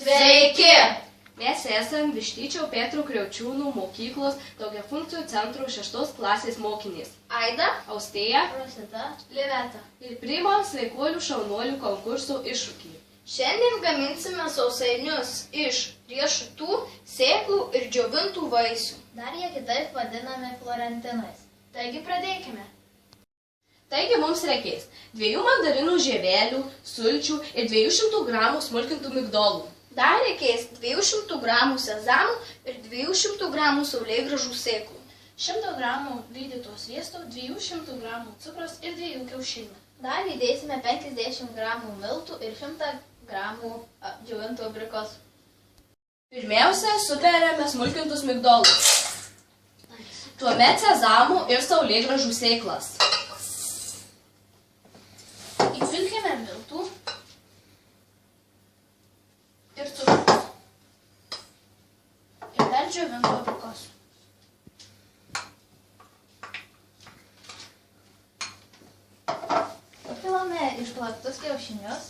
Sveiki! Mes esame Vištyčio Petro Kriaučiūnų mokyklos daugiafunkcių centro 6 klasės mokinės. Aida, Austėja Rosita, Liveta. ir priimam sveikuolių šaunuolių konkurso iššūkį. Šiandien gaminsime sausainius iš riešutų, sėklų ir džiovintų vaisių. Dar jie kitaip vadinami florentinais. Taigi pradėkime. Taigi mums reikės 2 mandarinų žievelių, sulčių ir 200 gramų smulkintų migdolų. Dar reikės 200 gramų sezamų ir 200 gramų saulėgrąžų sėklų. 100 gramų lydyto sviesto, 200 gramų cukraus ir 2 kiaušinių. Dar įdėsime 50 gramų miltų ir 100 gramų džiovintų abrikosų. Pirmiausia, superiame smulkintus migdolus. Tuomet sezamų ir saulėgrąžų sėklas. Įpilkime miltų ir cukraus. Ir dar džiovintų abrikosų. Įpilame išplaktus kiaušinius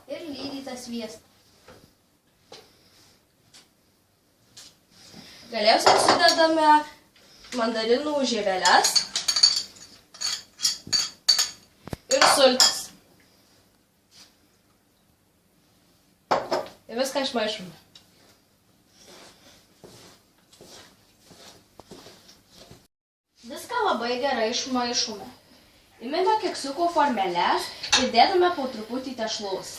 ir lydytą sviestą. Galiausiai sudedame mandarinų žieveles ir sultis. Ir viską išmaišome. Viską labai gerai išmaišome. Imame keksiuko formeles ir dėdame po truputį tešlos.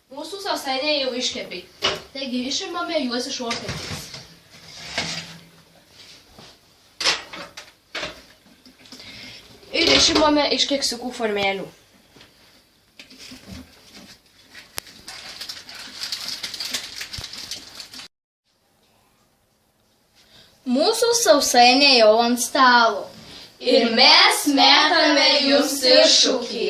Mūsų sausainiai jau iškepiai, taigi išimame juos iš orkaitės. Ir išimame iš keksiukų formelių. Mūsų sausainiai jau ant stalo. Ir mes metame jums iššūkį.